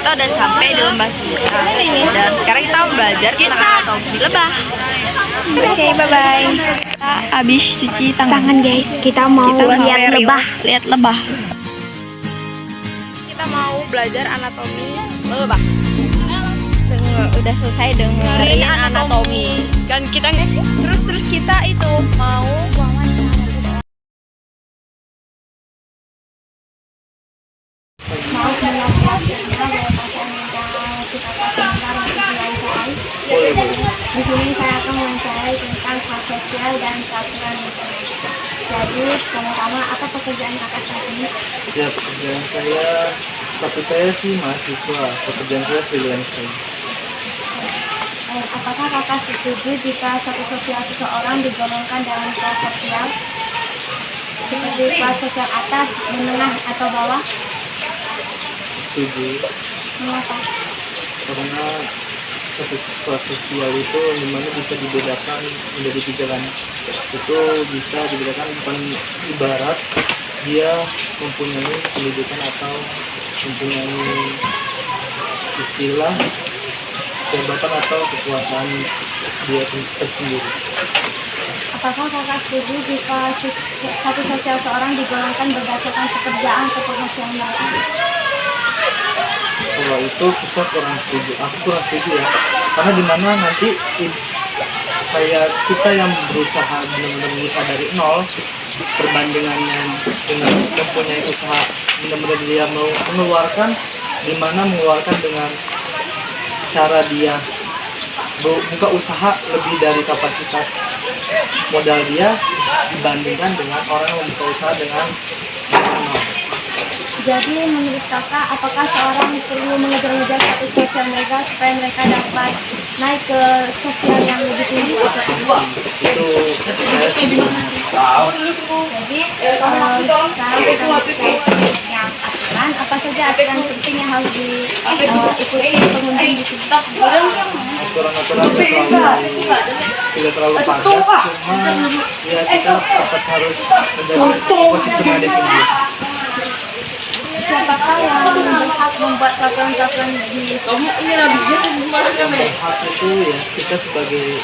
kita udah sampai di lembah kita dan sekarang kita mau belajar tentang anatomi lebah. Oke, bye-bye. Kita habis cuci tangan guys, kita mau lihat lebah. Lihat lebah. Kita mau belajar anatomi lebah. Udah selesai dengerin anatomi. Kan kita terus kita itu mau Di sini saya akan mewawancarai tentang hak sosial dan peraturan internasional. Jadi, pertama-tama apa pekerjaan kakak saat ini? Ya, pekerjaan saya, tapi saya sih mahasiswa. Pekerjaan saya freelancer. Apakah kakak setuju jika status sosial seseorang digolongkan dalam kelas sosial seperti kelas sosial atas, menengah, atau bawah? Setuju. Mengapa? Karena status kelas sosial itu dimana bisa dibedakan menjadi tiga kan. Itu bisa dibedakan bukan ibarat dia mempunyai pendidikan atau mempunyai istilah jabatan atau kekuasaan dia tersendiri. Apakah kakak setuju jika status sosial seorang digolongkan berdasarkan pekerjaan atau penghasilan mereka? Kalau itu kita kurang setuju, aku kurang setuju ya, karena dimana nanti kayak kita yang berusaha benar-benar berusaha dari nol perbandingannya dengan mempunyai usaha benar-benar dia mau mengeluarkan, dimana mengeluarkan dengan cara dia buka usaha lebih dari kapasitas modal dia dibandingkan dengan orang yang membuka usaha dengan nol. Jadi menurut kakak, apakah seorang perlu mengejar-ngejar status sosial mereka supaya mereka dapat naik ke sosial yang lebih tinggi? Itu saya sih Jadi sekarang kita berkait yang aturan, apa saja aturan penting yang harus diikuti pengunjung di sini? aturan-aturan tidak terlalu padat, cuma ya kita tetap harus menjadi posisi di sini. Siapakah yang berhak membuat peraturan-peraturan di sini? Hak itu ya kita sebagai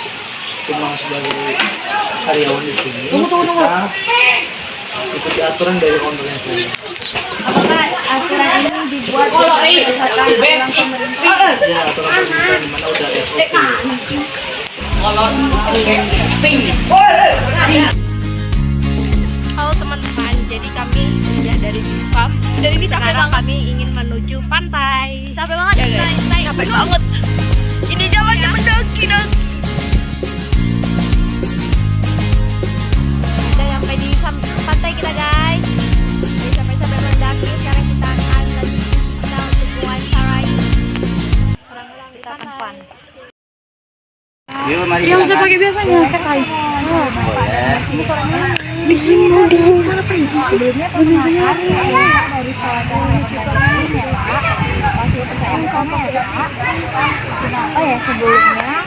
karyawan di sini, kita ikuti aturan dari ownernya saja. Apakah aturan ini dibuat berdasarkan aturan pemerintah? Ya, aturan pemerintah di mana udah halo teman-teman, jadi kami dari Sifam. Dan ini sekarang kami ingin menuju pantai. Capek banget ya guys? Capek banget. Ini jalannya mendaki-daki. Udah sampai di pantai kita guys. Jadi sampai mendaki. Sekarang kita akan untuk mewawancarai orang-orang di pantai. Yuk, mari Yang bisa pakai biasanya. Di sini di sana sebelumnya perkenalkan saya dari sekolah ya Pak. Masih percaya kamu ya Pak. Kenapa ya sebelumnya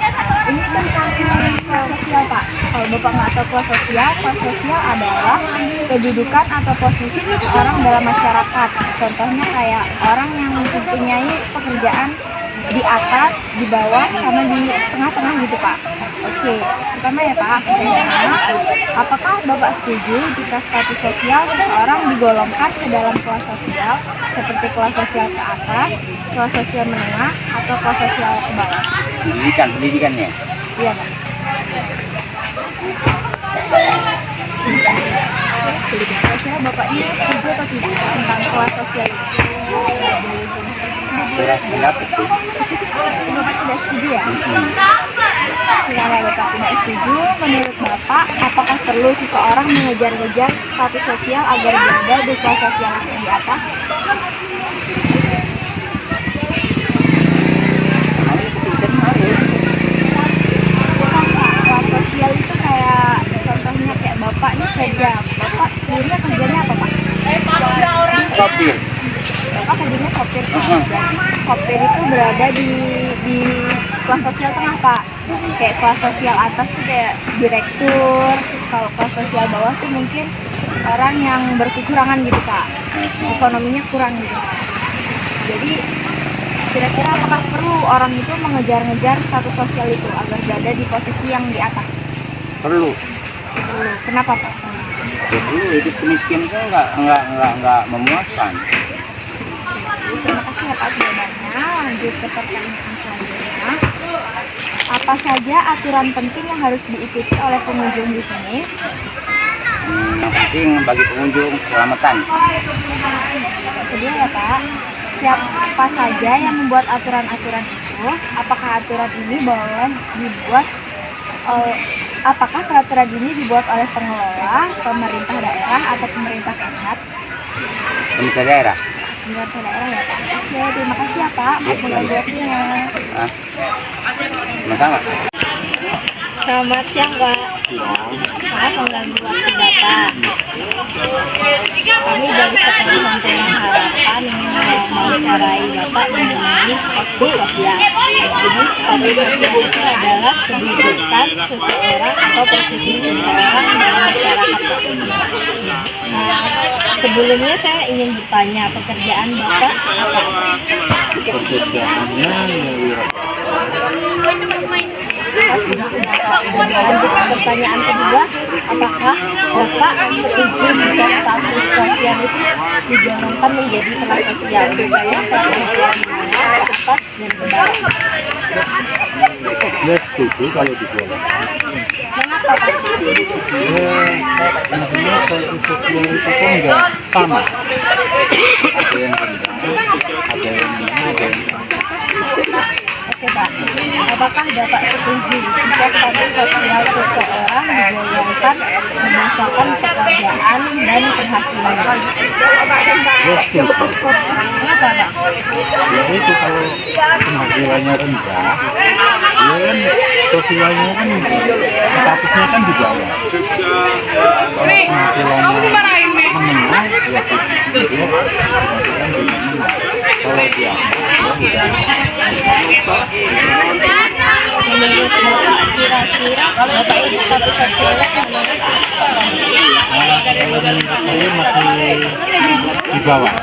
ini tentang kelas sosial Pak. Kalau Bapak nggak tahu kelas sosial adalah kedudukan atau posisi seseorang dalam masyarakat. Contohnya kayak orang yang mempunyai pekerjaan di atas, di bawah, sama di tengah-tengah gitu Pak. Oke, pertama ya Pak, apakah Bapak setuju jika status sosial seseorang digolongkan ke dalam kelas sosial seperti kelas sosial ke atas, kelas sosial menengah, atau kelas sosial ke bawah? Pendidikannya? Iya Pak. Kira-kira Bapak ini setuju atau tidak tentang kelas sosial ini? Pendapat tuh. Bapak tidak setuju ya? Kalau Bapak tidak setuju, menurut Bapak, apakah perlu seseorang mengejar-ngejar status sosial agar berada di kelas sosial yang di atas? Kelas sosial itu kayak, contohnya kayak Bapak nih kerja. Bapak sebenarnya kerjanya apa Pak? Sopir. Bapak kerjanya sopir. Sopir itu berada di kelas sosial tengah Pak. Kayak kelas sosial atas tuh kayak direktur, terus kalau kelas sosial bawah tuh mungkin orang yang berkekurangan gitu Pak, ekonominya kurang gitu Pak. Jadi Kira-kira apakah perlu orang itu mengejar-ngejar status sosial itu agar berada di posisi yang di atas? Perlu. Perlu. Kenapa Pak? Perlu, hidup miskin itu nggak memuaskan. Terima kasih ya Pak jawabannya. Lanjut ke pertanyaan selanjutnya. Apa saja aturan penting yang harus diikuti oleh pengunjung di sini? Yang penting bagi pengunjung keselamatan. Kedua ya Pak, siapa saja yang membuat aturan-aturan itu? Apakah aturan ini boleh dibuat apakah peraturan ini dibuat oleh pengelola, pemerintah daerah atau pemerintah pusat? Pemerintah daerah. Pemerintah daerah ya Pak. Oke, terima kasih ya Pak. Mohon jawabnya. Sama-sama. Selamat siang, Pak. Maaf mengganggu waktu Bapak. Kami dari Sekolah Himpunan Harapan ingin mewawancarai Bapak mengenai status sosial. Jadi status sosial itu adalah kedudukan seseorang atau posisi seseorang dalam masyarakat. Nah, sebelumnya saya ingin bertanya, pekerjaan Bapak apa? Pekerjaannya Lanjut ke pertanyaan kedua, apakah Bapak setuju jika status sosial itu digolongkan menjadi kelas sosial? Misalnya kelas sosial menengah, ke atas, dan ke bawah. ya setuju kalau digolong. Mengapa Pak? Intinya status sosial itu kan nggak sama. Ada yang rendah, ada yang menengah, ada yang Oke Pak, apakah Bapak setuju jika status sosial seseorang digolongkan berdasarkan pekerjaan dan penghasilan? ya setuju. Kenapa Pak? Ya itu kalau penghasilannya rendah, ya kan sosialnya kan statusnya kan di bawah. Kalau penghasilannya menengah, ya itu dia penghasilan di menengah. Kalau di atas, ya udah. Menurut Bapak kira-kira Bapak itu status sosialnya menurut apa? Kalau menurut saya masih di bawah.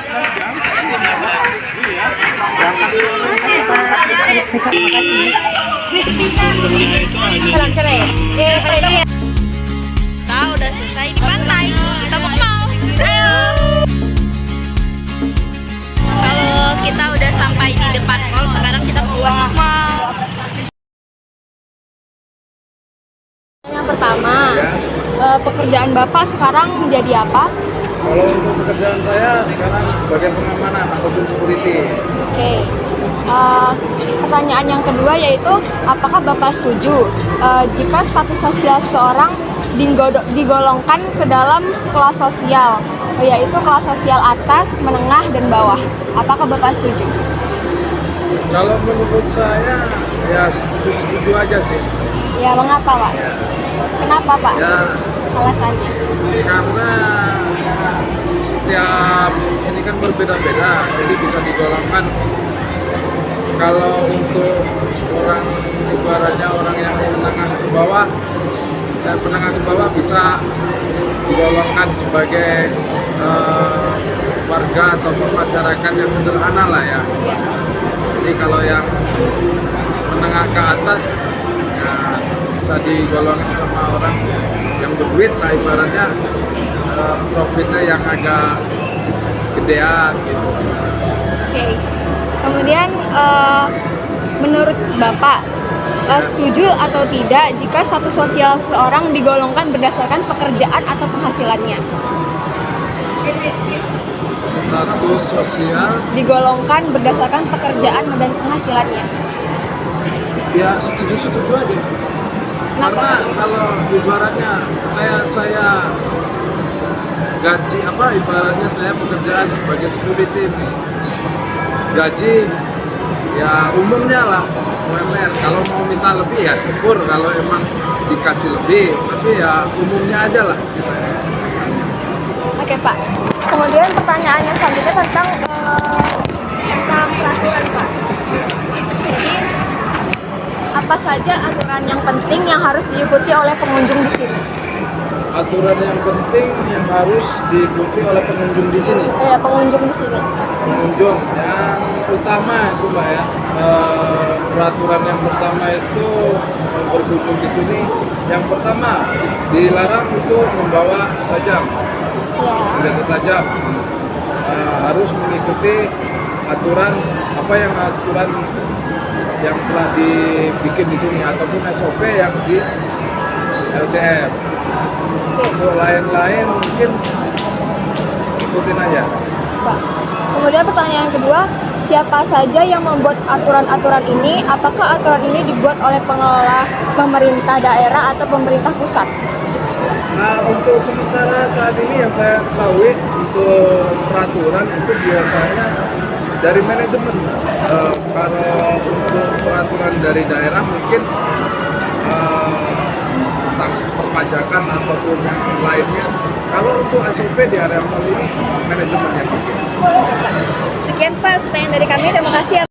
Terima kasih. Salam cerai. Kita udah selesai di pantai. Kita mau ke mall. Ayo. Kalau kita udah sampai di depan mall, sekarang kita mau masuk mall. Yang pertama, pekerjaan Bapak sekarang menjadi apa? Kalau untuk pekerjaan saya sekarang sebagai pengamanan ataupun security. Oke. Pertanyaan yang kedua yaitu apakah Bapak setuju jika status sosial seseorang digolongkan ke dalam kelas sosial, yaitu kelas sosial atas, menengah, dan bawah? Apakah Bapak setuju? Kalau menurut saya ya setuju aja sih. Ya, mengapa Pak? Kenapa Pak? Ya Alasannya? karena setiap ini kan berbeda-beda, jadi bisa digolongkan. Kalau untuk orang ibaratnya orang yang menengah ke bawah, dan menengah ke bawah bisa digolongkan sebagai warga ataupun masyarakat yang sederhana lah ya. Jadi kalau yang menengah ke atas ya bisa digolongkan sama orang yang berduit lah ibaratnya, profitnya yang agak gedean gitu. Oke. Kemudian menurut Bapak setuju atau tidak jika status sosial seorang digolongkan berdasarkan pekerjaan atau penghasilannya? Status sosial Digolongkan berdasarkan pekerjaan dan penghasilannya. ya setuju aja. Karena kalau ibaratnya kayak saya gaji ibaratnya saya pekerjaan sebagai security ini, gaji ya umumnya lah UMR. Kalau mau minta lebih ya syukur kalau emang dikasih lebih, tapi ya umumnya aja lah. Oke Pak. Kemudian pertanyaan yang selanjutnya tentang peraturan Pak. Jadi apa saja aturan yang penting yang harus diikuti oleh pengunjung di sini? aturan yang penting yang harus diikuti oleh pengunjung di sini. Ya, pengunjung di sini. Pengunjung yang utama itu Mbak ya, peraturan yang pertama itu yang berkunjung di sini, yang pertama dilarang untuk membawa sajam, Ya. senjata tajam. Harus mengikuti aturan aturan yang telah dibikin di sini ataupun SOP yang di LCM. Oke, Untuk lain-lain mungkin ikutin aja. Pak. Kemudian pertanyaan kedua, siapa saja yang membuat aturan-aturan ini? Apakah aturan ini dibuat oleh pengelola pemerintah daerah atau pemerintah pusat? Nah, untuk sementara saat ini yang saya ketahui untuk peraturan itu biasanya dari manajemen. Kalau untuk peraturan dari daerah mungkin tentang perpajakan ataupun yang lainnya. Kalau untuk SOP di area mall ini manajemen yang bikin. Sekian Pak pertanyaan dari kami. Terima kasih.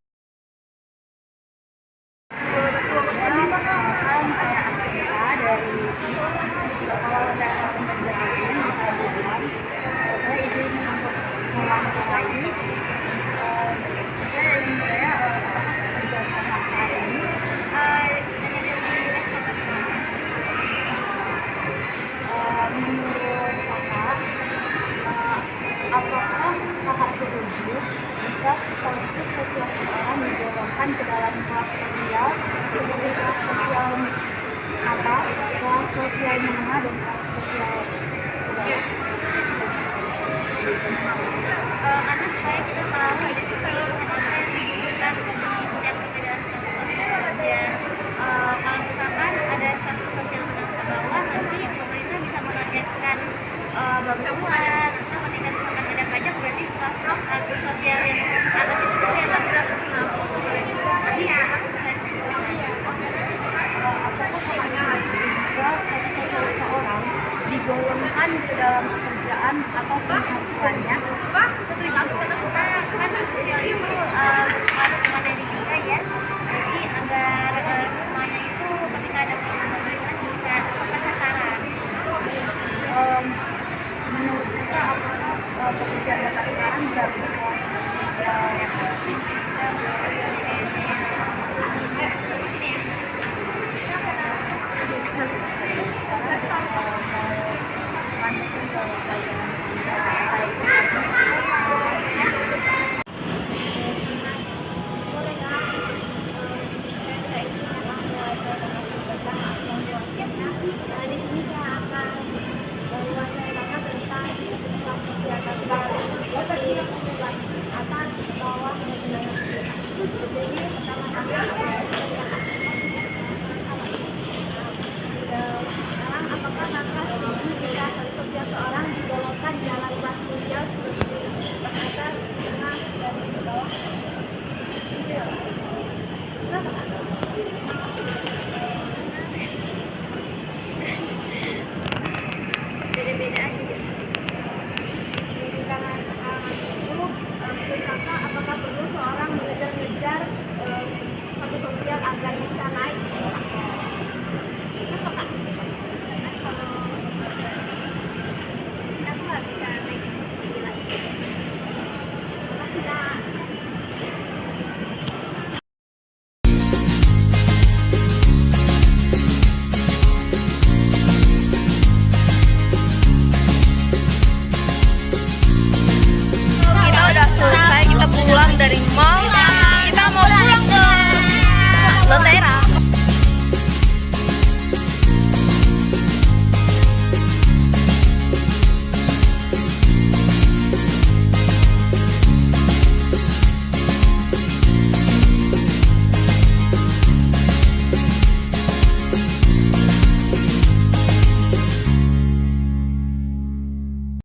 Apakah kakak setuju jika status sosial seseorang digolongkan ke dalam kelas sosial seperti kelas sosial atas, kelas sosial menengah, dan kelas sosial bawah? Karena supaya kita tahu itu seluruh orang yang digugurkan di setiap perbedaan status sosial, dan kalau misalkan ada status sosial menengah ke bawah, nanti pemerintah bisa menargetkan bantuan atau ketika misalkan ada pajak, berarti status sosial yang atas itu tuh yang 450. Tapi ya jika status sosial seseorang digolongkan ke dalam pekerjaan atau penghasilannya